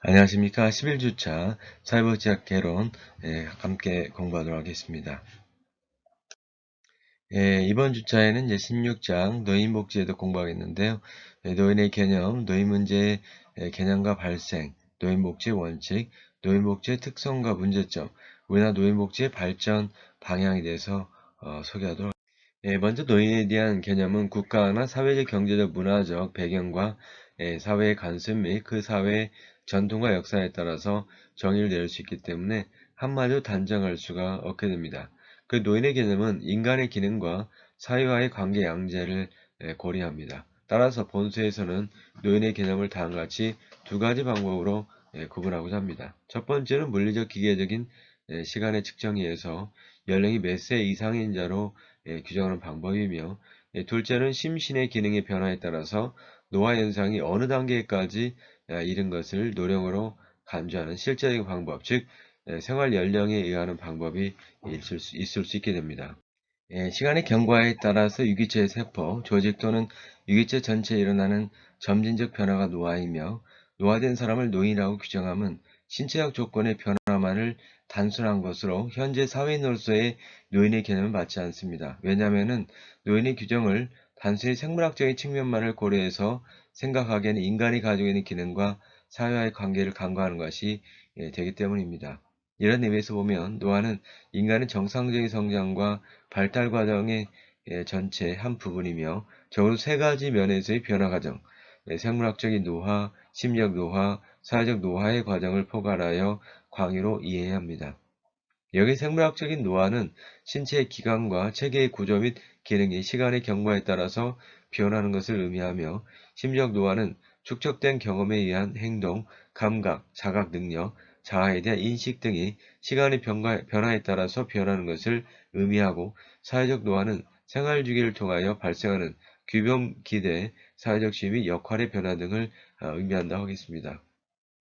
안녕하십니까. 11주차 사회복지학 개론 함께 공부하도록 하겠습니다. 이번 주차에는 이제 16장 노인복지에도 공부하겠는데요. 노인의 개념, 노인문제의 개념과 발생, 노인복지 원칙, 노인복지의 특성과 문제점, 우리나라 노인복지의 발전 방향에 대해서 소개하도록 하겠습니다. 먼저 노인에 대한 개념은 국가나 사회적, 경제적, 문화적 배경과 사회의 관습 및 그 사회의 전통과 역사에 따라서 정의를 내릴 수 있기 때문에 한마디로 단정할 수가 없게 됩니다. 그 노인의 개념은 인간의 기능과 사회와의 관계 양제를 고려합니다. 따라서 본서에서는 노인의 개념을 다음과 같이 두 가지 방법으로 구분하고자 합니다. 첫 번째는 물리적 기계적인 시간의 측정에 의해서 연령이 몇 세 이상인 자로 규정하는 방법이며, 둘째는 심신의 기능의 변화에 따라서 노화 현상이 어느 단계까지 이른 것을 노령으로 간주하는 실제적인 방법, 즉 생활 연령에 의하는 방법이 있을 수 있게 됩니다. 시간의 경과에 따라서 유기체의 세포, 조직 또는 유기체 전체에 일어나는 점진적 변화가 노화이며, 노화된 사람을 노인이라고 규정함은 신체적 조건의 변화만을 단순한 것으로 현재 사회인으로서의 노인의 개념은 맞지 않습니다. 왜냐하면 노인의 규정을 단순히 생물학적인 측면만을 고려해서 생각하기에는 인간이 가지고 있는 기능과 사회와의 관계를 간과하는 것이 되기 때문입니다. 이런 의미에서 보면 노화는 인간의 정상적인 성장과 발달 과정의 전체 한 부분이며, 적어도 세 가지 면에서의 변화 과정, 생물학적인 노화, 심리적 노화, 사회적 노화의 과정을 포괄하여 광의로 이해해야 합니다. 여기 생물학적인 노화는 신체의 기관과 체계의 구조 및 기능이 시간의 경과에 따라서 변하는 것을 의미하며, 심리적 노화는 축적된 경험에 의한 행동, 감각, 자각 능력, 자아에 대한 인식 등이 시간의 변화에 따라서 변하는 것을 의미하고, 사회적 노화는 생활 주기를 통하여 발생하는 규범, 기대, 사회적 지위 및 역할의 변화 등을 의미한다고 하겠습니다.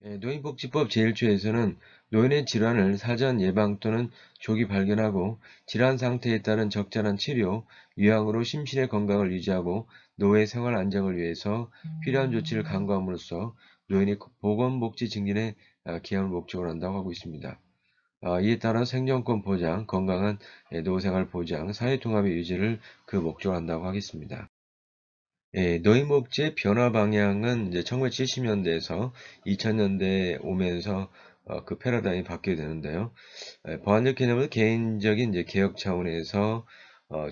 노인복지법 제1조에서는 노인의 질환을 사전 예방 또는 조기 발견하고 질환 상태에 따른 적절한 치료, 유양으로 심신의 건강을 유지하고 노후의 생활 안정을 위해서 필요한 조치를 강구함으로써 노인의 보건복지 증진에 기여하는 목적으로 한다고 하고 있습니다. 이에 따라 생존권 보장, 건강한 노후생활 보장, 사회통합의 유지를 그 목적으로 한다고 하겠습니다. 노인복지의 변화 방향은 이제 1970년대에서 2000년대에 오면서 그 패러다임이 바뀌게 되는데요. 보완적 개념은 개인적인 이제 개혁 차원에서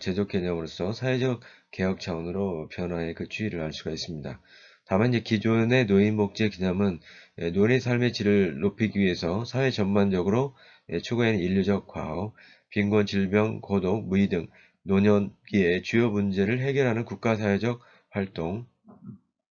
제도 개념으로서 사회적 개혁 차원으로 변화의 그 추이를 알 수가 있습니다. 다만 이제 기존의 노인복지의 개념은 노인의 삶의 질을 높이기 위해서 사회 전반적으로 추구하는 인류적 과업, 빈곤, 질병, 고독, 무의 등 노년기의 주요 문제를 해결하는 국가사회적 활동,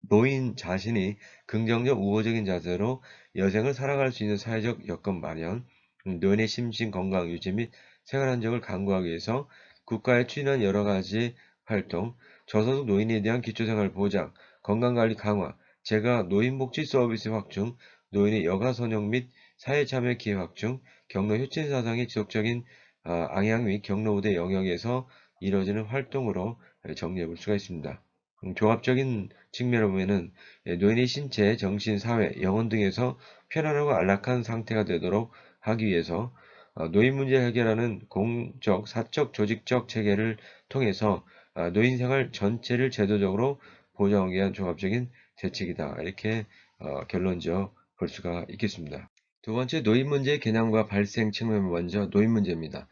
노인 자신이 긍정적 우호적인 자세로 여생을 살아갈 수 있는 사회적 여건 마련, 노인의 심신 건강 유지 및 생활 안정을 강구하기 위해서 국가에 추진한 여러 가지 활동, 저소득 노인에 대한 기초생활 보장, 건강관리 강화, 재가 노인복지 서비스 확충, 노인의 여가선용 및 사회참여 기회 확충, 경로 혁신 사상의 지속적인 앙양 및 경로 우대 영역에서 이루어지는 활동으로 정리해 볼 수가 있습니다. 종합적인 측면으로 보면은 노인의 신체, 정신, 사회, 영혼 등에서 편안하고 안락한 상태가 되도록 하기 위해서 노인 문제를 해결하는 공적, 사적, 조직적 체계를 통해서 노인 생활 전체를 제도적으로 보장하기 위한 종합적인 대책이다. 이렇게 결론지어 볼 수가 있겠습니다. 두 번째, 노인 문제의 개념과 발생 측면. 먼저 노인 문제입니다.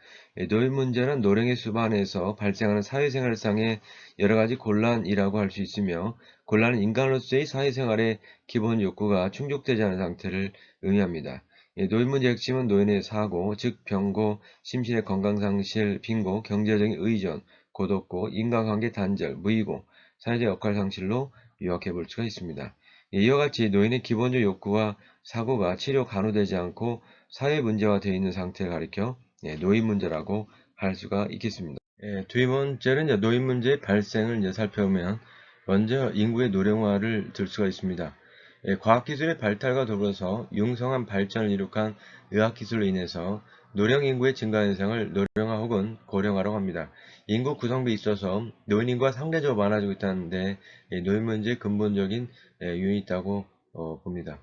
노인 문제는 노령의 수반에서 발생하는 사회생활상의 여러 가지 곤란이라고 할 수 있으며, 곤란은 인간으로서의 사회생활의 기본 욕구가 충족되지 않은 상태를 의미합니다. 노인 문제의 핵심은 노인의 사고, 즉 병고, 심신의 건강상실, 빈고, 경제적인 의존, 고독고, 인간관계 단절, 무의고, 사회적 역할 상실로 요약해 볼 수가 있습니다. 이와 같이 노인의 기본적 욕구와 사고가 치료 간호되지 않고 사회 문제화 되어 있는 상태를 가리켜 노인 문제라고 할 수가 있겠습니다. 두 번째는 이제 노인 문제의 발생을 이제 살펴보면, 먼저 인구의 노령화를 들 수가 있습니다. 과학기술의 발달과 더불어서 융성한 발전을 이룩한 의학기술로 인해서 노령 인구의 증가 현상을 노령화 혹은 고령화라고 합니다. 인구 구성비에 있어서 노인 인구가 상대적으로 많아지고 있다는데, 노인 문제의 근본적인 요인이 있다고 봅니다.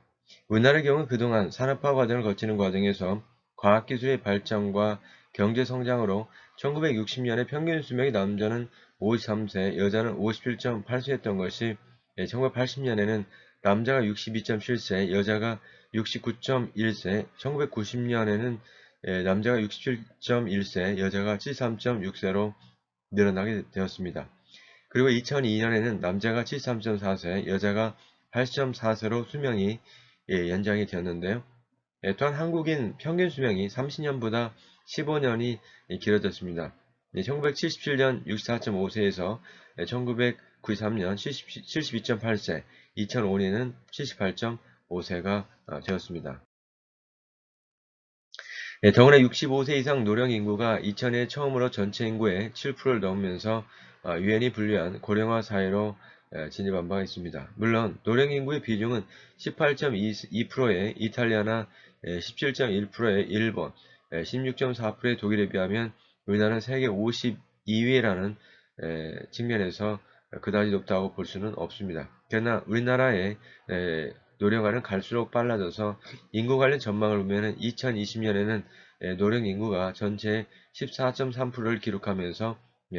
우리나라의 경우 그동안 산업화 과정을 거치는 과정에서 과학기술의 발전과 경제 성장으로 1960년에 평균 수명이 남자는 53세, 여자는 57.8세였던 것이 1980년에는 남자가 62.7세, 여자가 69.1세, 1990년에는 남자가 67.1세, 여자가 73.6세로 늘어나게 되었습니다. 그리고 2002년에는 남자가 73.4세, 여자가 80.4세로 수명이 연장이 되었는데요. 또한 한국인 평균 수명이 30년보다 15년이 길어졌습니다. 1977년 64.5세에서 1993년 72.8세, 2005년은 78.5세가 되었습니다. 더구나 65세 이상 노령 인구가 2000년 처음으로 전체 인구의 7%를 넘으면서 유엔이 분류한 고령화 사회로 진입한 바가 있습니다. 물론 노령 인구의 비중은 18.2%의 이탈리아나 17.1%의 일본, 16.4%의 독일에 비하면 우리나라는 세계 52위라는 측면에서 그다지 높다고 볼 수는 없습니다. 그러나 우리나라의 노령화는 갈수록 빨라져서 인구 관련 전망을 보면 2020년에는 노령 인구가 전체의 14.3%를 기록하면서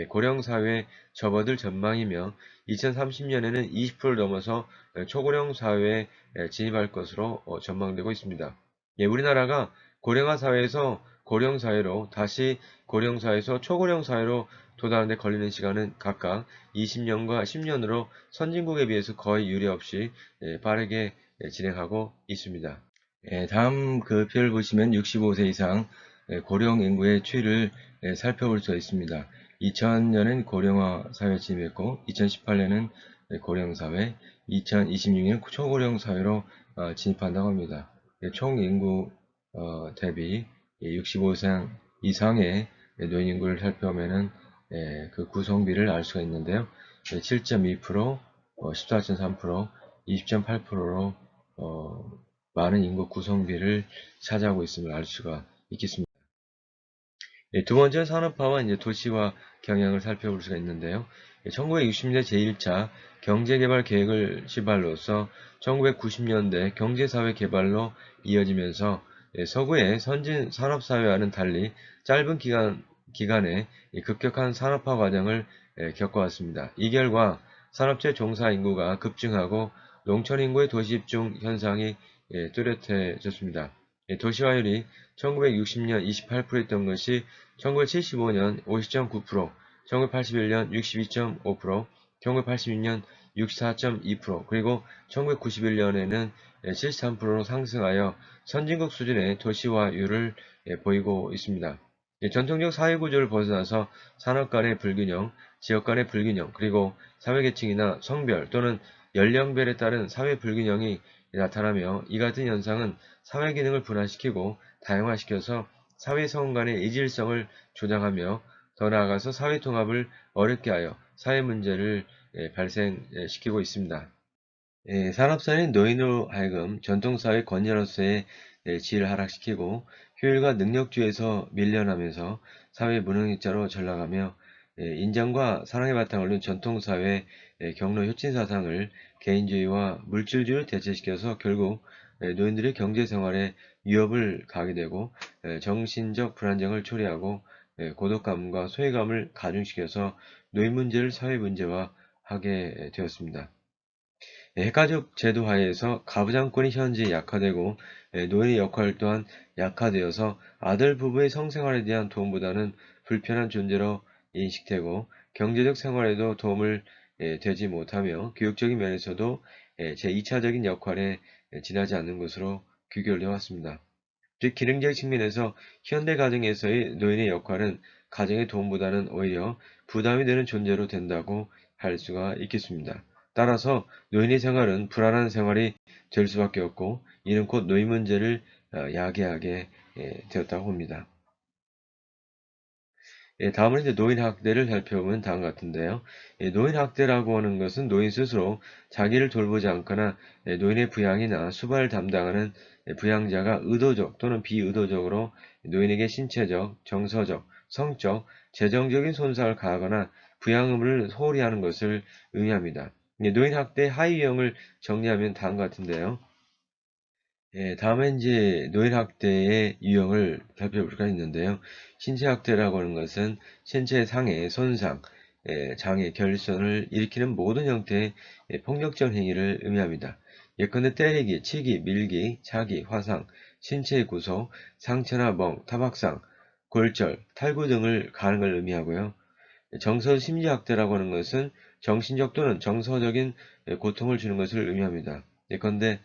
고령 사회에 접어들 전망이며 2030년에는 20%를 넘어서 초고령 사회에 진입할 것으로 전망되고 있습니다. 우리나라가 고령화 사회에서 고령 사회로 다시 고령 사회에서 초고령 사회로 도달하는 데 걸리는 시간은 각각 20년과 10년으로 선진국에 비해서 거의 유례없이 빠르게 진행하고 있습니다. 다음 그 표를 보시면 65세 이상 고령 인구의 추이를 살펴볼 수가 있습니다. 2000년엔 고령화 사회 진입했고 2018년은 고령 사회, 2026년 초고령 사회로 진입한다고 합니다. 총 인구 대비 65세 이상의 노인 인구를 살펴보면은 그 구성비를 알 수가 있는데요. 7.2%, 14.3%, 20.8%로 많은 인구 구성비를 차지하고 있음을 알 수가 있겠습니다. 두 번째 산업화와 이제 도시화 경향을 살펴볼 수가 있는데요. 1960년대 제1차 경제개발 계획을 시발로서 1990년대 경제사회 개발로 이어지면서 서구의 선진 산업사회와는 달리 짧은 기간에 급격한 산업화 과정을 겪어왔습니다. 이 결과 산업체 종사 인구가 급증하고 농촌 인구의 도시 집중 현상이 뚜렷해졌습니다. 도시화율이 1960년 28%였던 것이 1975년 50.9%, 1981년 62.5%, 1986년 64.2%, 그리고 1991년에는 73%로 상승하여 선진국 수준의 도시화율을 보이고 있습니다. 전통적 사회구조를 벗어나서 산업 간의 불균형, 지역 간의 불균형, 그리고 사회계층이나 성별 또는 연령별에 따른 사회 불균형이 나타나며 이 같은 현상은 사회 기능을 분화시키고 다양화시켜서 사회 성원 간의 이질성을 조장하며 더 나아가서 사회 통합을 어렵게 하여 사회 문제를 발생시키고 있습니다. 산업사회는 노인으로 하여금 전통사회 권위로서의 지위를 하락시키고 효율과 능력주의에서 밀려나면서 사회 무능력자로 전락하며 인정과 사랑의 바탕을 둔 전통사회 경로 혁신사상을 개인주의와 물질주의로 대체시켜서 결국 노인들의 경제생활에 위협을 가하게 되고 정신적 불안정을 초래하고 고독감과 소외감을 가중시켜서 노인 문제를 사회 문제화하게 되었습니다. 핵가족 제도 하에서 가부장권이 현재 약화되고 노인의 역할 또한 약화되어서 아들 부부의 성생활에 대한 도움보다는 불편한 존재로 인식되고 경제적 생활에도 도움을 되지 못하며 교육적인 면에서도 제2차적인 역할에 지나지 않는 것으로 규결되어 왔습니다. 즉 기능적 측면에서 현대 가정에서의 노인의 역할은 가정의 도움보다는 오히려 부담이 되는 존재로 된다고 할 수가 있겠습니다. 따라서 노인의 생활은 불안한 생활이 될 수밖에 없고 이는 곧 노인 문제를 야기하게 되었다고 봅니다. 다음은 이제 노인 학대를 살펴보면 다음 같은데요. 노인 학대라고 하는 것은 노인 스스로 자기를 돌보지 않거나 노인의 부양이나 수발을 담당하는 부양자가 의도적 또는 비의도적으로 노인에게 신체적, 정서적, 성적, 재정적인 손상을 가하거나 부양 의무를 소홀히 하는 것을 의미합니다. 노인 학대 하위 유형을 정리하면 다음과 같은데요. 다음에 이제 노인학대의 유형을 살펴볼까 했는데요. 신체학대라고 하는 것은 신체 상해, 손상, 장애, 결손을 일으키는 모든 형태의 폭력적 행위를 의미합니다. 예컨대 때리기, 치기, 밀기, 차기, 화상, 신체의 구속, 상처나 멍, 타박상, 골절, 탈구 등을 가하는 걸 의미하고요. 정서 심리학대라고 하는 것은 정신적 또는 정서적인 고통을 주는 것을 의미합니다. 예컨대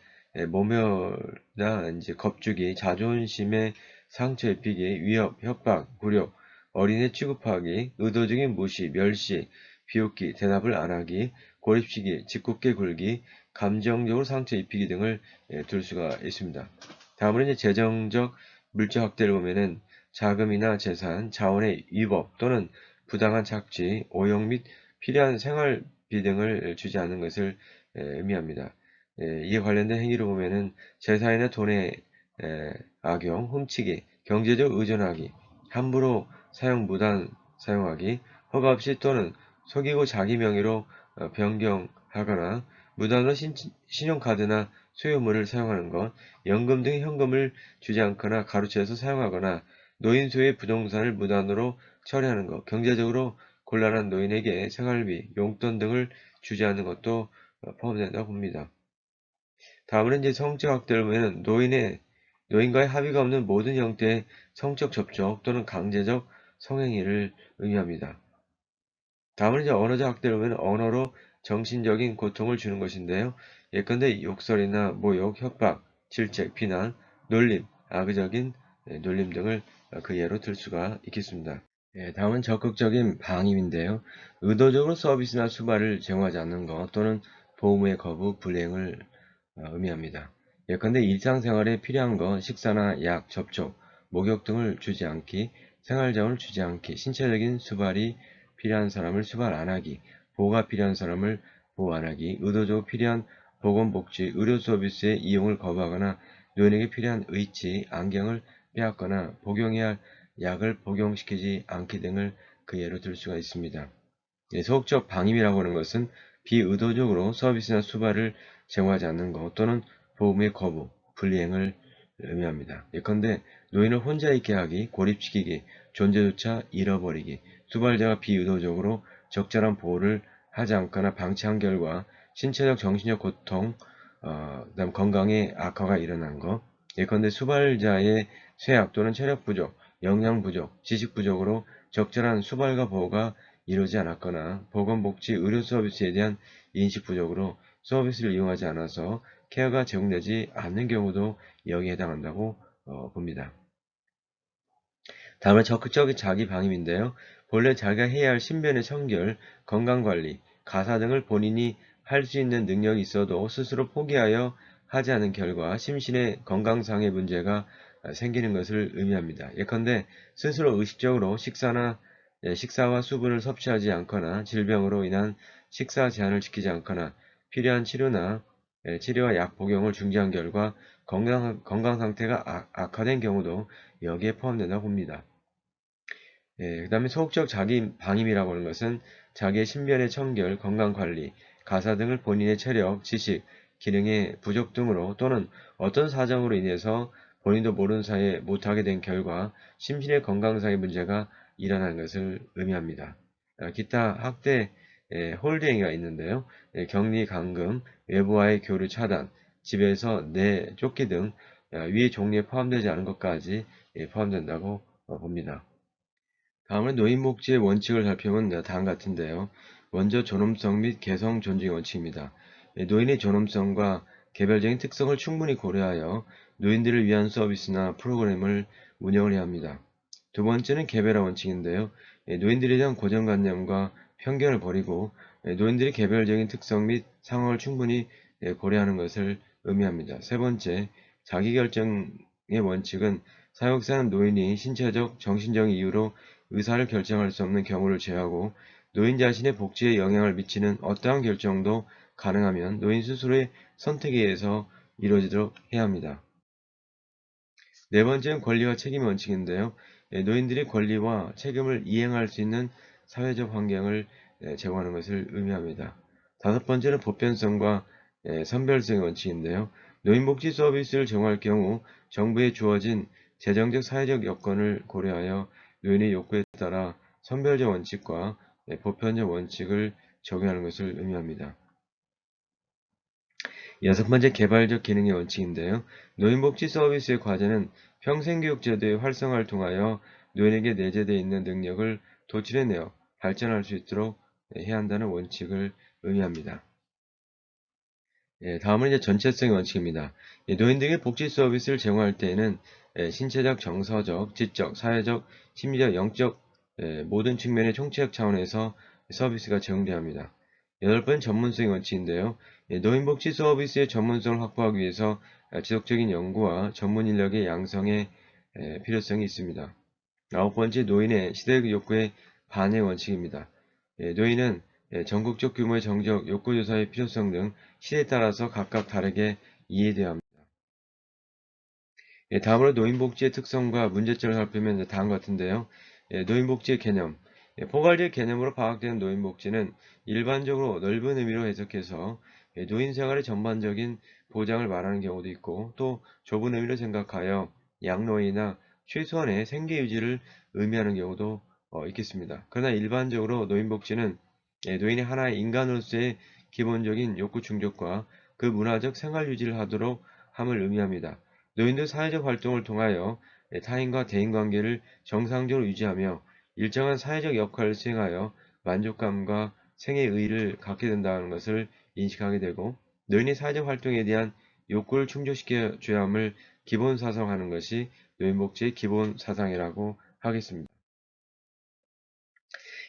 모멸이나 이제 겁주기, 자존심의 상처 입히기, 위협, 협박, 굴욕, 어린애 취급하기, 의도적인 무시, 멸시, 비웃기, 대답을 안 하기, 고립시키, 짓궂게 굴기, 감정적으로 상처 입히기 등을 들 수가 있습니다. 다음으로 이제 재정적 물질 학대를 보면은 자금이나 재산, 자원의 위법 또는 부당한 착취, 오용 및 필요한 생활비 등을 주지 않는 것을 의미합니다. 이에 관련된 행위를 보면은 재산이나 돈의 악용, 훔치기, 경제적 의존하기, 함부로 사용 무단 사용하기, 허가 없이 또는 속이고 자기 명의로 변경하거나 무단으로 신용카드나 수요물을 사용하는 것, 연금 등의 현금을 주지 않거나 가로채서 사용하거나 노인 소유의 부동산을 무단으로 처리하는 것, 경제적으로 곤란한 노인에게 생활비, 용돈 등을 주지 않는 것도 포함된다고 봅니다. 다음은 이제 성적 학대를 보면 노인과의 합의가 없는 모든 형태의 성적 접촉 또는 강제적 성행위를 의미합니다. 다음은 이제 언어적 학대를 보면 언어로 정신적인 고통을 주는 것인데요. 예컨대 욕설이나 모욕, 협박, 질책, 비난, 놀림, 악의적인 놀림 등을 그 예로 들 수가 있겠습니다. 다음은 적극적인 방임인데요. 의도적으로 서비스나 수발을 제공하지 않는 것 또는 보험의 거부, 불이행을 의미합니다. 예컨대 일상생활에 필요한 것, 식사나 약, 접촉, 목욕 등을 주지 않기, 생활자원을 주지 않기, 신체적인 수발이 필요한 사람을 수발 안 하기, 보호가 필요한 사람을 보호 안 하기, 의도적으로 필요한 보건복지, 의료 서비스의 이용을 거부하거나 노인에게 필요한 의치, 안경을 빼앗거나 복용해야 할 약을 복용시키지 않기 등을 그 예로 들 수가 있습니다. 소극적 방임이라고 하는 것은 비의도적으로 서비스나 수발을 제공하지 않는 것 또는 보험의 거부, 불이행을 의미합니다. 예컨대 노인을 혼자 있게 하기, 고립시키기, 존재조차 잃어버리기, 수발자가 비의도적으로 적절한 보호를 하지 않거나 방치한 결과 신체적 정신적 고통, 그다음 건강의 악화가 일어난 것, 예컨대 수발자의 쇠약 또는 체력 부족, 영양 부족, 지식 부족으로 적절한 수발과 보호가 이루어지지 않았거나 보건복지 의료 서비스에 대한 인식 부족으로 서비스를 이용하지 않아서 케어가 제공되지 않는 경우도 여기에 해당한다고 봅니다. 다음은 적극적인 자기 방임인데요. 본래 자기가 해야 할 신변의 청결, 건강관리, 가사 등을 본인이 할 수 있는 능력이 있어도 스스로 포기하여 하지 않은 결과 심신의 건강상의 문제가 생기는 것을 의미합니다. 예컨대 스스로 의식적으로 식사와 수분을 섭취하지 않거나 질병으로 인한 식사 제한을 지키지 않거나 필요한 치료와 약 복용을 중지한 결과 건강 상태가 악화된 경우도 여기에 포함된다고 봅니다. 그 다음에 소극적 자기 방임이라고 하는 것은 자기의 신변의 청결, 건강관리, 가사 등을 본인의 체력, 지식, 기능의 부족 등으로 또는 어떤 사정으로 인해서 본인도 모르는 사이에 못하게 된 결과 심신의 건강상의 문제가 일어나는 것을 의미합니다. 기타 학대 홀드 행위가 있는데요. 격리, 감금, 외부와의 교류 차단, 집에서 쫓기 등 위의 종류에 포함되지 않은 것까지 포함된다고 봅니다. 다음은 노인복지의 원칙을 살펴보면 다음 같은데요. 먼저 존엄성 및 개성 존중의 원칙입니다. 노인의 존엄성과 개별적인 특성을 충분히 고려하여 노인들을 위한 서비스나 프로그램을 운영을 해야 합니다. 두 번째는 개별화 원칙인데요. 노인들에 대한 고정관념과 편견을 버리고 노인들의 개별적인 특성 및 상황을 충분히 고려하는 것을 의미합니다. 세 번째, 자기결정의 원칙은 사역사는 노인이 신체적, 정신적 이유로 의사를 결정할 수 없는 경우를 제하고 노인 자신의 복지에 영향을 미치는 어떠한 결정도 가능하면 노인 스스로의 선택에 의해서 이루어지도록 해야 합니다. 네 번째는 권리와 책임의 원칙인데요. 노인들이 권리와 책임을 이행할 수 있는 사회적 환경을 제공하는 것을 의미합니다. 다섯 번째는 보편성과 선별성의 원칙인데요. 노인복지 서비스를 제공할 경우 정부에 주어진 재정적 사회적 여건을 고려하여 노인의 욕구에 따라 선별적 원칙과 보편적 원칙을 적용하는 것을 의미합니다. 여섯 번째, 개발적 기능의 원칙인데요. 노인복지 서비스의 과제는 평생교육제도의 활성화를 통하여 노인에게 내재되어 있는 능력을 도출해내어 발전할 수 있도록 해야 한다는 원칙을 의미합니다. 다음은 이제 전체성의 원칙입니다. 노인들에게 복지 서비스를 제공할 때에는 신체적, 정서적, 지적, 사회적, 심리적, 영적 모든 측면의 총체적 차원에서 서비스가 제공되어야 합니다. 여덟 번 전문성의 원칙인데요. 노인복지 서비스의 전문성을 확보하기 위해서 지속적인 연구와 전문 인력의 양성의 필요성이 있습니다. 아홉 번째, 노인의 시대적 욕구의 반영 원칙입니다. 노인은 전국적 규모의 정적, 욕구조사의 필요성 등 시대에 따라서 각각 다르게 이해되어야 합니다. 다음으로 노인복지의 특성과 문제점을 살피면 다음과 같은데요. 노인복지의 개념. 포괄적 개념으로 파악되는 노인복지는 일반적으로 넓은 의미로 해석해서 노인 생활의 전반적인 보장을 말하는 경우도 있고, 또 좁은 의미로 생각하여 양로인이나 최소한의 생계 유지를 의미하는 경우도 있겠습니다. 그러나 일반적으로 노인복지는 노인이 하나의 인간으로서의 기본적인 욕구 충족과 그 문화적 생활 유지를 하도록 함을 의미합니다. 노인도 사회적 활동을 통하여 타인과 대인관계를 정상적으로 유지하며 일정한 사회적 역할을 수행하여 만족감과 생애의 의의를 갖게 된다는 것을 인식하게 되고, 노인의 사회적 활동에 대한 욕구를 충족시켜줘야 함을 기본 사상하는 것이 노인복지의 기본 사상이라고 하겠습니다.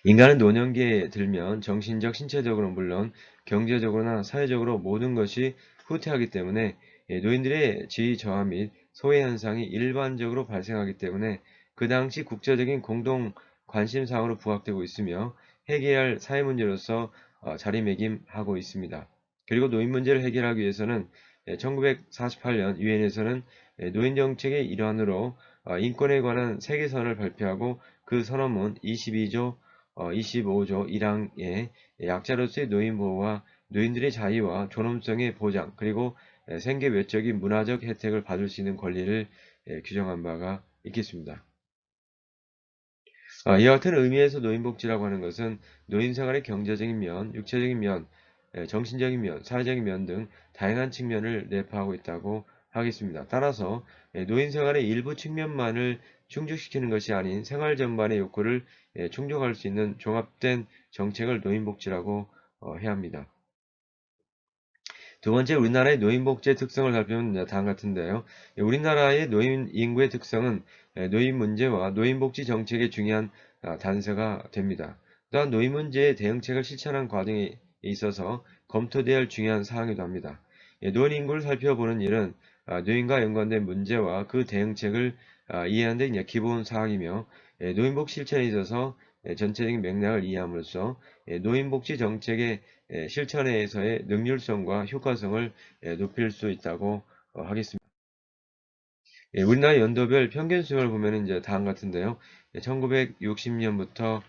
인간은 노년기에 들면 정신적, 신체적으로는 물론 경제적으로나 사회적으로 모든 것이 후퇴하기 때문에 노인들의 지위 저하 및 소외 현상이 일반적으로 발생하기 때문에 그 당시 국제적인 공동 관심사항으로 부각되고 있으며 해결해야 할 사회 문제로서 자리매김하고 있습니다. 그리고 노인 문제를 해결하기 위해서는 1948년 유엔에서는 노인 정책의 일환으로 인권에 관한 세계선언을 발표하고 그 선언문 22조 25조 1항에 약자로서의 노인 보호와 노인들의 자유와 존엄성의 보장, 그리고 생계 외적인 문화적 혜택을 받을 수 있는 권리를 규정한 바가 있겠습니다. 이와 같은 의미에서 노인복지라고 하는 것은 노인 생활의 경제적인 면, 육체적인 면, 정신적인 면, 사회적인 면 등 다양한 측면을 내포하고 있다고 하겠습니다. 따라서 노인 생활의 일부 측면만을 충족시키는 것이 아닌 생활 전반의 욕구를 충족할 수 있는 종합된 정책을 노인복지라고 해야 합니다. 두 번째, 우리나라의 노인복지의 특성을 살펴보면 다음 같은데요. 우리나라의 노인 인구의 특성은 노인 문제와 노인복지 정책의 중요한 단서가 됩니다. 또한 노인 문제의 대응책을 실천하는 과정에 있어서 검토되어야 할 중요한 사항이기도 합니다. 노인 인구를 살펴보는 일은 노인과 연관된 문제와 그 대응책을 이해하는 데 기본 사항이며, 노인복 실천에 있어서 전체적인 맥락을 이해함으로써 노인복지 정책의 실천에서의 능률성과 효과성을 높일 수 있다고 하겠습니다. 우리나라 연도별 평균 수명을 보면 이제 다음 같은데요. 1960년부터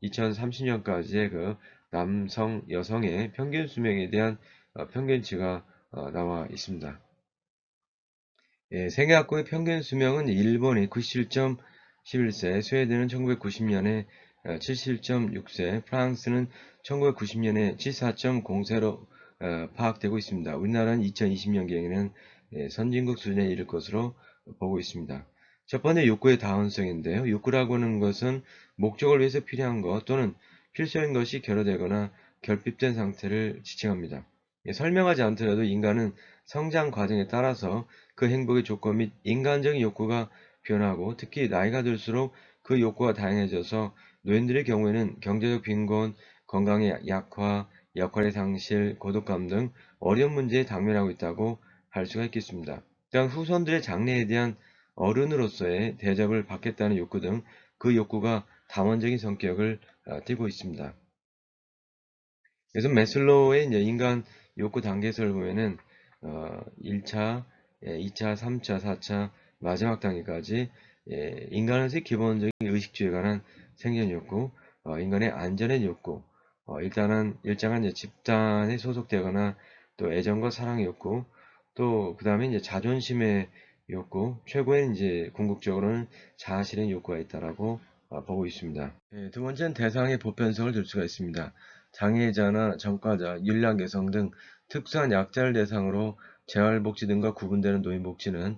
2030년까지의 그 남성, 여성의 평균 수명에 대한 평균치가 나와 있습니다. 생애학고의 평균 수명은 일본이 97.11세, 스웨덴은 1990년에 77.6세, 프랑스는 1990년에 74.0세로 파악되고 있습니다. 우리나라는 2020년경에는 선진국 수준에 이를 것으로 보고 있습니다. 첫 번째, 욕구의 다원성인데요. 욕구라고 하는 것은 목적을 위해서 필요한 것 또는 필수인 것이 결여되거나 결핍된 상태를 지칭합니다. 설명하지 않더라도 인간은 성장 과정에 따라서 그 행복의 조건 및 인간적인 욕구가 변하고, 특히 나이가 들수록 그 욕구가 다양해져서 노인들의 경우에는 경제적 빈곤, 건강의 약화, 역할의 상실, 고독감 등 어려운 문제에 당면하고 있다고 할 수가 있겠습니다. 또한 후손들의 장래에 대한 어른으로서의 대접을 받겠다는 욕구 등 그 욕구가 다원적인 성격을 띠고 있습니다. 그래서 매슬로우의 이제 인간 욕구 단계설을 보면은 1차, 2차, 3차, 4차, 마지막 단계까지 인간의 기본적인 의식주에 관한 생존 욕구, 인간의 안전의 욕구, 일단은 일정한 집단에 소속되거나 또 애정과 사랑의 욕구, 또 그 다음에 이제 자존심의 욕구, 최고의 이제 궁극적으로는 자아실현 욕구가 있다라고 보고 있습니다. 예, 두 번째는 대상의 보편성을 들 수가 있습니다. 장애자나 전과자, 윤락 여성 등 특수한 약자를 대상으로 재활복지 등과 구분되는 노인복지는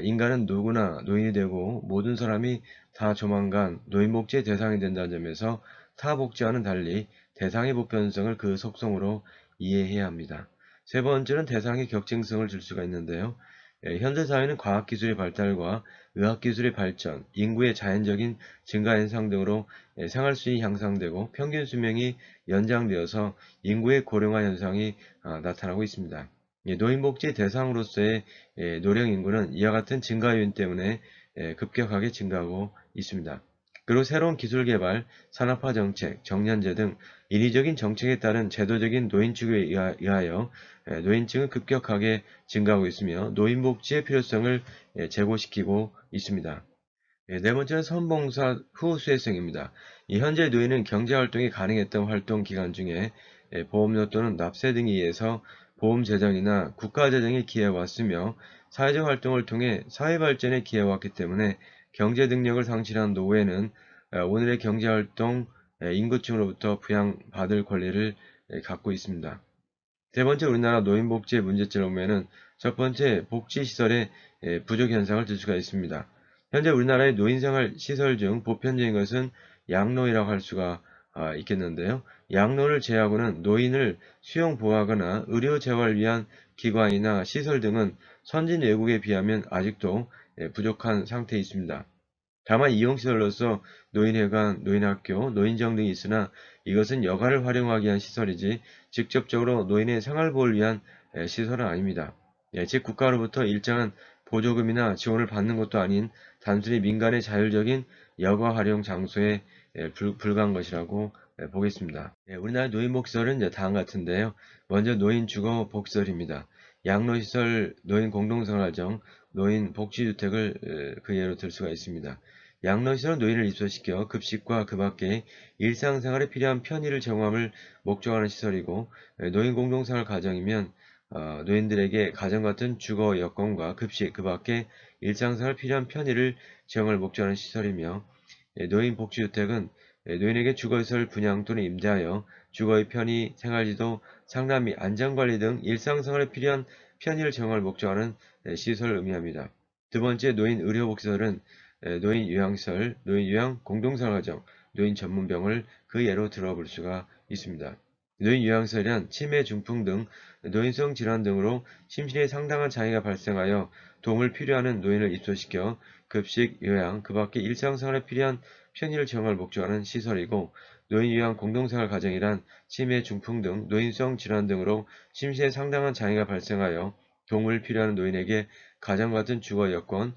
인간은 누구나 노인이 되고 모든 사람이 다 조만간 노인복지의 대상이 된다는 점에서 타복지와는 달리 대상의 보편성을 그 속성으로 이해해야 합니다. 세 번째는 대상의 격증성을 줄 수가 있는데요. 현대 사회는 과학기술의 발달과 의학기술의 발전, 인구의 자연적인 증가 현상 등으로 생활 수준이 향상되고 평균 수명이 연장되어서 인구의 고령화 현상이 나타나고 있습니다. 노인복지 대상으로서의 노령 인구는 이와 같은 증가 요인 때문에 급격하게 증가하고 있습니다. 그리고 새로운 기술 개발, 산업화 정책, 정년제 등 인위적인 정책에 따른 제도적인 노인축에 의하여 노인층은 급격하게 증가하고 있으며 노인복지의 필요성을 제고시키고 있습니다. 네 번째는 선봉사 후 수혜성입니다. 현재 노인은 경제활동이 가능했던 활동 기간 중에 보험료 또는 납세 등에 의해서 보험 재정이나 국가 재정에 기여해왔으며 사회적 활동을 통해 사회발전에 기여해왔기 때문에 경제 능력을 상실한 노후에는 오늘의 경제활동 인구층으로부터 부양받을 권리를 갖고 있습니다. 세 번째 우리나라 노인복지의 문제점을 보면은 첫 번째 복지시설의 부족 현상을 들 수가 있습니다. 현재 우리나라의 노인생활 시설 중 보편적인 것은 양로이라고 할 수가 있겠는데요. 양로를 제외하고는 노인을 수용 보호하거나 의료 재활을 위한 기관이나 시설 등은 선진 외국에 비하면 아직도 부족한 상태에 있습니다. 다만 이용시설로서 노인회관, 노인학교, 노인정 등이 있으나 이것은 여가를 활용하기 위한 시설이지 직접적으로 노인의 생활보호를 위한 시설은 아닙니다. 즉 국가로부터 일정한 보조금이나 지원을 받는 것도 아닌 단순히 민간의 자율적인 여가 활용 장소에 불과한 것이라고 보겠습니다. 우리나라 노인복지설은 이제 다음 같은데요. 먼저 노인주거 복지설입니다. 양로시설, 노인공동생활정, 노인복지주택을 그 예로 들 수가 있습니다. 양로시설은 노인을 입소시켜 급식과 그 밖의 일상생활에 필요한 편의를 제공함을 목적하는 시설이고 노인공동생활 가정이면 노인들에게 가정 같은 주거 여건과 급식 그 밖의 일상생활 필요한 편의를 제공을 목적하는 시설이며 노인복지주택은 노인에게 주거시설 분양 또는 임대하여 주거의 편의, 생활지도, 상담 및 안전관리 등 일상생활에 필요한 편의를 제공할 목적하는 시설을 의미합니다. 두 번째 노인 의료복지설은 노인 요양시설, 노인 요양 공동생활가정, 노인 전문병을 그 예로 들어볼 수가 있습니다. 노인 요양시설이란 치매, 중풍 등 노인성 질환 등으로 심신에 상당한 장애가 발생하여 도움을 필요하는 노인을 입소시켜 급식, 요양, 그 밖에 일상생활에 필요한 편의를 제공할 목적하는 시설이고 노인 요양 공동생활 가정이란 치매, 중풍 등 노인성 질환 등으로 심신에 상당한 장애가 발생하여 도움을 필요하는 노인에게 가정 같은 주거 여건,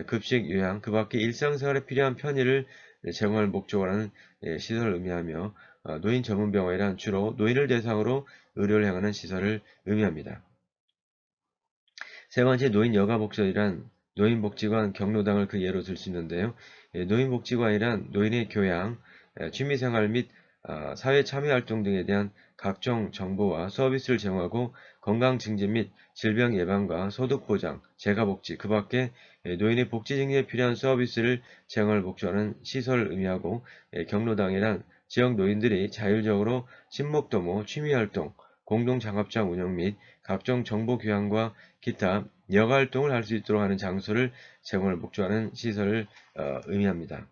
급식, 요양, 그 밖에 일상생활에 필요한 편의를 제공할 목적으로 하는 시설을 의미하며 노인 전문병원이란 주로 노인을 대상으로 의료를 행하는 시설을 의미합니다. 세 번째 노인 여가복지관이란 노인복지관 경로당을 그 예로 들 수 있는데요. 노인복지관이란 노인의 교양, 취미생활 및 사회 참여활동 등에 대한 각종 정보와 서비스를 제공하고 건강 증진 및 질병 예방과 소득 보장, 재가복지, 그 밖에 노인의 복지 증진에 필요한 서비스를 제공할 목적하는 시설을 의미하고 경로당이란 지역 노인들이 자율적으로 친목도모, 취미활동, 공동장합장 운영 및 각종 정보 교환과 기타 여가활동을 할 수 있도록 하는 장소를 제공을 목적하는 시설을 의미합니다.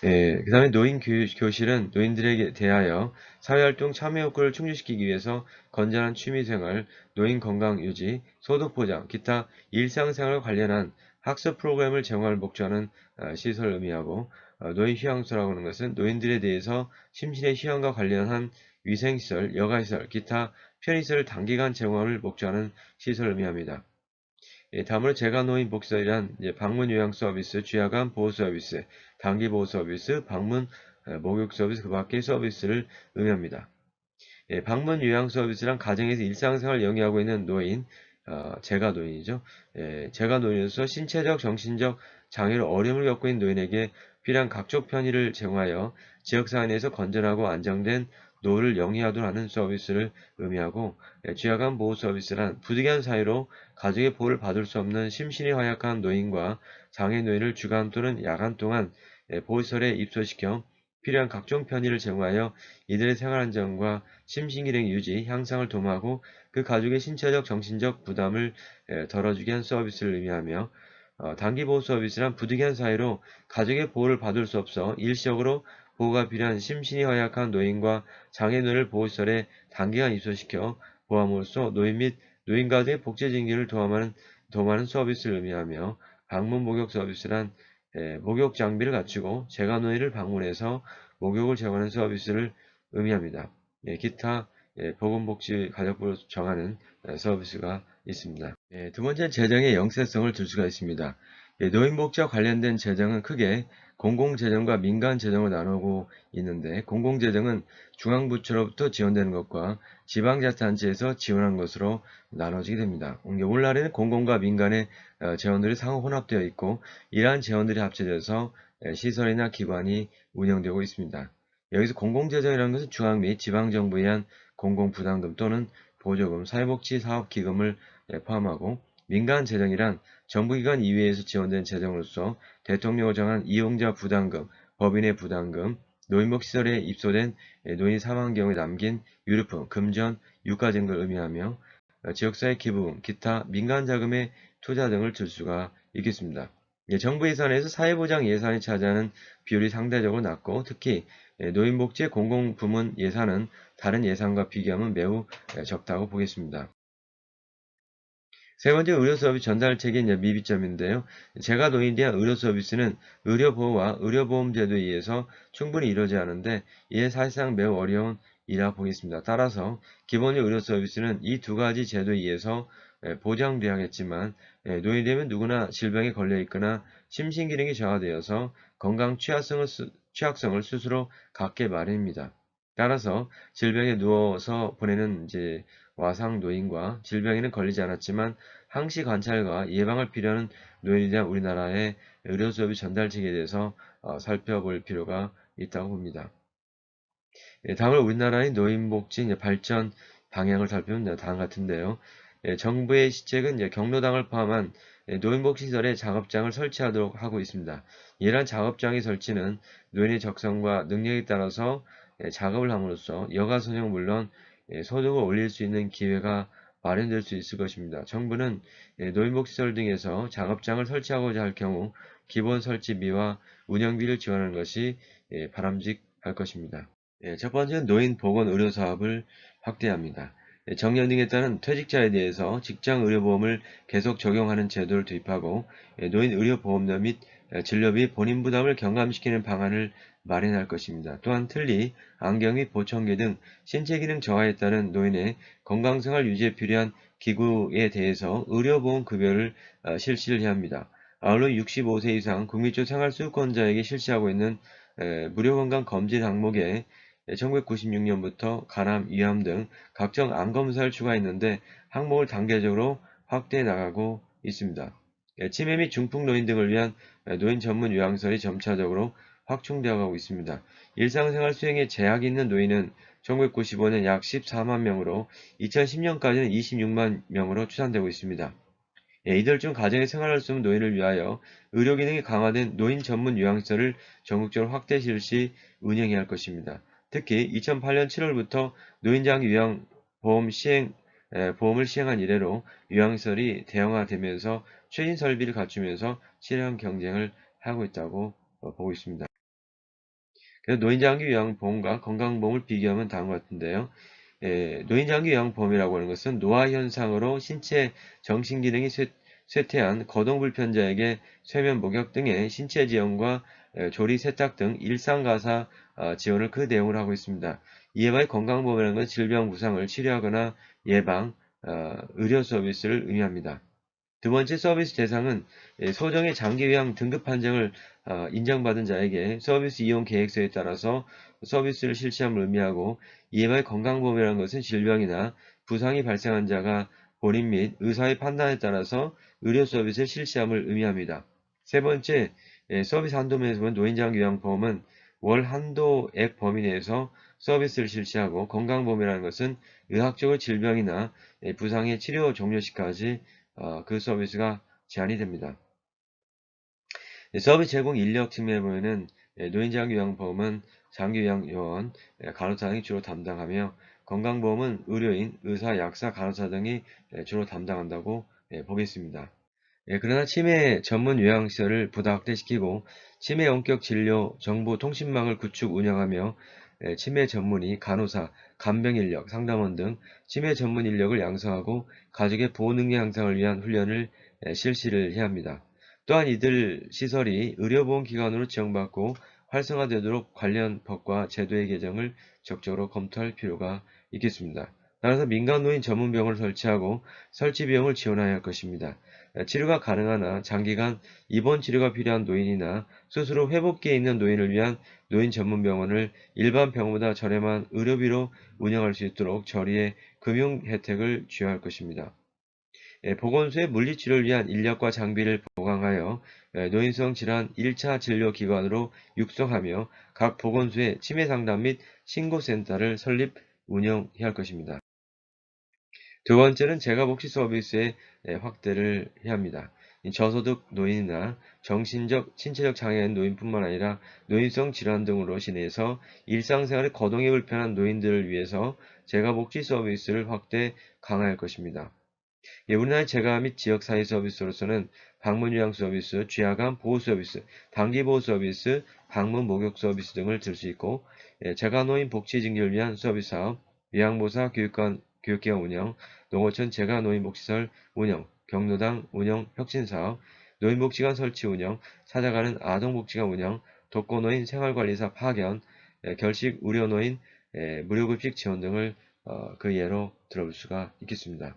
그 다음에 노인교실은 노인들에게 대하여 사회활동 참여 욕구를 충족시키기 위해서 건전한 취미생활, 노인 건강 유지, 소득 보장, 기타 일상생활과 관련한 학습 프로그램을 제공할 목적하는 시설을 의미하고 노인 휴양소라고 하는 것은 노인들에 대해서 심신의 휴양과 관련한 위생시설, 여가시설, 기타 편의시설을 단기간 제공함을 목적하는 시설을 의미합니다. 다음으로 재가노인 복지설이란 방문 요양 서비스, 취약암 보호 서비스, 단기 보호 서비스, 방문 목욕 서비스, 그 밖의 서비스를 의미합니다. 방문 요양 서비스란 가정에서 일상생활을 영위하고 있는 노인, 재가노인이죠. 재가노인으로서 신체적, 정신적 장애로 어려움을 겪고 있는 노인에게 필요한 각종 편의를 제공하여 지역사회 내에서 건전하고 안정된 노후를 영위하도록 하는 서비스를 의미하고, 취약한 보호 서비스란 부득이한 사유로 가족의 보호를 받을 수 없는 심신이 허약한 노인과 장애노인을 주간 또는 야간 동안 보호시설에 입소시켜 필요한 각종 편의를 제공하여 이들의 생활안정과 심신기능 유지, 향상을 도모하고 그 가족의 신체적, 정신적 부담을 덜어주게 한 서비스를 의미하며, 단기보호 서비스란 부득이한 사유로 가족의 보호를 받을 수 없어 일시적으로 보호가 필요한 심신이 허약한 노인과 장애인을 보호시설에 단기간 입소시켜 보함으로써 노인 및 노인 가족의 복지 증진을 도모하는 서비스를 의미하며, 방문 목욕 서비스란 목욕 장비를 갖추고 재가노인을 방문해서 목욕을 제공하는 서비스를 의미합니다. 기타 보건복지 가족부를 정하는 서비스가 있습니다. 두 번째, 재정의 영세성을 들 수가 있습니다. 노인복지와 관련된 재정은 크게 공공재정과 민간재정을 나누고 있는데, 공공재정은 중앙부처로부터 지원되는 것과 지방자치단체에서 지원하는 것으로 나눠지게 됩니다. 오늘날에는 공공과 민간의 재원들이 상호 혼합되어 있고, 이러한 재원들이 합쳐져서 시설이나 기관이 운영되고 있습니다. 여기서 공공재정이라는 것은 중앙 및 지방정부에 의한 공공부담금 또는 보조금, 사회복지사업기금을 포함하고, 민간재정이란 정부기관 이외에서 지원된 재정으로서 대통령을 정한 이용자 부담금, 법인의 부담금, 노인복지시설에 입소된 노인 사망 경우에 남긴 유류품, 금전, 유가 등을 의미하며, 지역사회 기부금, 기타 민간자금의 투자 등을 들 수가 있겠습니다. 정부 예산에서 사회보장 예산이 차지하는 비율이 상대적으로 낮고, 특히 노인복지 공공부문 예산은 다른 예산과 비교하면 매우 적다고 보겠습니다. 세 번째, 의료 서비스 전달 체계 미비점인데요. 제가 노인에 대한 의료 서비스는 의료보호와 의료보험제도에 의해서 충분히 이루어져야 하는데, 이에 사실상 매우 어려운 일이라 보겠습니다. 따라서 기본적 의료 서비스는 이 두 가지 제도에 의해서 보장되어야겠지만, 노인이 되면 누구나 질병에 걸려 있거나 심신기능이 저하되어서 건강 취약성을 스스로 갖게 마련입니다. 따라서 질병에 누워서 보내는 와상 노인과 질병에는 걸리지 않았지만 항시 관찰과 예방을 필요한 노인에 대한 우리나라의 의료 서비스 전달 체계에 대해서 살펴볼 필요가 있다고 봅니다. 다음으로 우리나라의 노인복지 발전 방향을 살펴보면 다음 같은데요. 정부의 시책은 경로당을 포함한 노인복지시설에 작업장을 설치하도록 하고 있습니다. 이러한 작업장의 설치는 노인의 적성과 능력에 따라서 작업을 함으로써 여가선용 물론 소득을 올릴 수 있는 기회가 마련될 수 있을 것입니다. 정부는 노인복지시설 등에서 작업장을 설치하고자 할 경우 기본 설치비와 운영비를 지원하는 것이 바람직할 것입니다. 첫 번째는 노인 보건 의료 사업을 확대합니다. 정년 등에 따른 퇴직자에 대해서 직장의료보험을 계속 적용하는 제도를 도입하고, 노인 의료보험료 및 진료비 본인 부담을 경감시키는 방안을 마련할 것입니다. 또한 틀니, 안경 및 보청기 등 신체기능 저하에 따른 노인의 건강생활 유지에 필요한 기구에 대해서 의료보험 급여를 실시를 해야 합니다. 아울러 65세 이상 국민적 생활수급권자에게 실시하고 있는 무료건강검진 항목에 1996년부터 간암, 위암 등 각종 암검사를 추가했는데 항목을 단계적으로 확대해 나가고 있습니다. 치매 및 중풍노인 등을 위한 노인 전문 요양시설이 점차적으로 확충되어 가고 있습니다. 일상생활 수행에 제약이 있는 노인은 1995년 약 14만 명으로 2010년까지는 26만 명으로 추산되고 있습니다. 이들 중 가정에 생활할 수 없는 노인을 위하여 의료기능이 강화된 노인 전문 요양시설을 전국적으로 확대 실시 운영해야 할 것입니다. 특히 2008년 7월부터 노인장기 요양보험을 시행한 이래로 요양시설이 대형화되면서 최신 설비를 갖추면서 치열한 경쟁을 하고 있다고 보고 있습니다. 그래서 노인장기 요양보험과 건강보험을 비교하면 다음과 같은데요. 노인장기 요양보험이라고 하는 것은 노화 현상으로 신체 정신기능이 쇠퇴한 거동불편자에게 쇠면 목욕 등의 신체 지원과 조리 세탁 등 일상가사 지원을 그 내용으로 하고 있습니다. 이에 반해 건강보험이라는 것은 질병 부상을 치료하거나 예방, 의료 서비스를 의미합니다. 두 번째 서비스 대상은 소정의 장기요양 등급 판정을 인정받은 자에게 서비스 이용 계획서에 따라서 서비스를 실시함을 의미하고, 이에 반해 건강보험이라는 것은 질병이나 부상이 발생한 자가 본인 및 의사의 판단에 따라서 의료 서비스를 실시함을 의미합니다. 세 번째, 서비스 한도 면에서 보면 노인장기요양보험은 월 한도액 범위 내에서 서비스를 실시하고 건강보험이라는 것은 의학적으로 질병이나 부상의 치료 종료 시까지 그 서비스가 제한이 됩니다. 서비스 제공 인력 측면에 보면은 노인장기요양보험은 장기요양요원, 간호사 등이 주로 담당하며 건강보험은 의료인, 의사, 약사, 간호사 등이 주로 담당한다고 보겠습니다. 그러나 치매 전문 요양시설을 보다 확대시키고 치매 원격 진료 정보 통신망을 구축 운영하며 치매 전문의, 간호사, 간병인력, 상담원 등 치매 전문 인력을 양성하고 가족의 보호 능력 향상을 위한 훈련을 실시를 해야 합니다. 또한 이들 시설이 의료보험기관으로 지정받고 활성화되도록 관련 법과 제도의 개정을 적극적으로 검토할 필요가 있겠습니다. 따라서 민간 노인 전문 병원을 설치하고 설치 비용을 지원해야 할 것입니다. 치료가 가능하나 장기간 입원 치료가 필요한 노인이나 스스로 회복기에 있는 노인을 위한 노인 전문 병원을 일반 병원보다 저렴한 의료비로 운영할 수 있도록 저리의 금융 혜택을 주여할 것입니다. 보건소의 물리치료를 위한 인력과 장비를 보강하여 노인성 질환 1차 진료기관으로 육성하며 각 보건소에 치매 상담 및 신고센터를 설립 운영해야 할 것입니다. 두 번째는 재가복지 서비스의 확대를 해야 합니다. 저소득 노인이나 정신적, 신체적 장애인 노인뿐만 아니라 노인성 질환 등으로 시내에서 일상생활에 거동이 불편한 노인들을 위해서 재가복지 서비스를 확대 강화할 것입니다. 우리나라의 재가 및 지역사회 서비스로서는 방문 요양 서비스, 취약암 보호 서비스, 단기 보호 서비스, 방문 목욕 서비스 등을 들 수 있고, 재가노인 복지 증진을 위한 서비스 사업, 요양보사 교육기관 운영, 농어촌 재가노인복지시설 운영, 경로당 운영 혁신사업, 노인복지관 설치 운영, 찾아가는 아동복지관 운영, 독거노인 생활관리사 파견, 결식 우려노인 무료급식 지원 등을 그 예로 들어볼 수가 있겠습니다.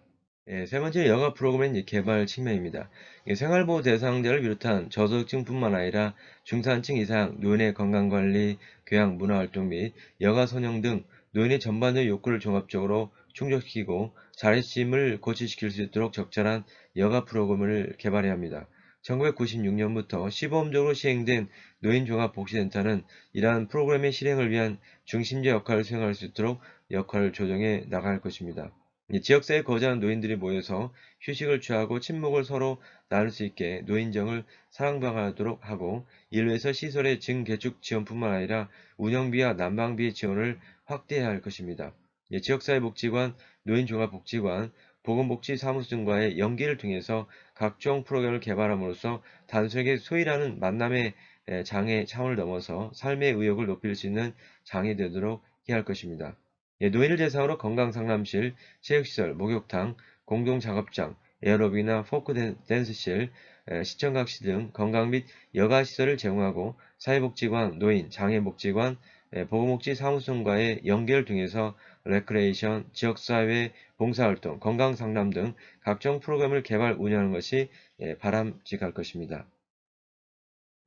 세 번째 여가 프로그램 개발 측면입니다. 생활보호 대상자를 비롯한 저소득층뿐만 아니라 중산층 이상 노인의 건강관리, 교양, 문화활동 및 여가 선용 등 노인의 전반적 욕구를 종합적으로 충족시키고 자립심을 고취시킬 수 있도록 적절한 여가 프로그램을 개발해야 합니다. 1996년부터 시범적으로 시행된 노인종합복지센터는 이러한 프로그램의 실행을 위한 중심적 역할을 수행할 수 있도록 역할을 조정해 나갈 것입니다. 지역사회에 거주하는 노인들이 모여서 휴식을 취하고 친목을 서로 나눌 수 있게 노인정을 사랑방하도록 하고 이를 위해서 시설의 증개축 지원뿐만 아니라 운영비와 난방비의 지원을 확대해야 할 것입니다. 지역사회복지관, 노인종합복지관, 보건복지사무소 등과의 연계를 통해서 각종 프로그램을 개발함으로써 단순하게 소위라는 만남의 장애 차원을 넘어서 삶의 의욕을 높일 수 있는 장이 되도록 해야 할 것입니다. 노인을 대상으로 건강상담실, 체육시설, 목욕탕, 공동작업장, 에어로빅이나 포크 댄스실, 시청각시 등 건강 및 여가시설을 제공하고 사회복지관, 노인, 장애복지관, 보건복지 사무소과의 연계를 통해서 레크레이션, 지역사회 봉사활동, 건강상담 등 각종 프로그램을 개발 운영하는 것이 바람직할 것입니다.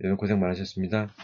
여러분 고생 많으셨습니다.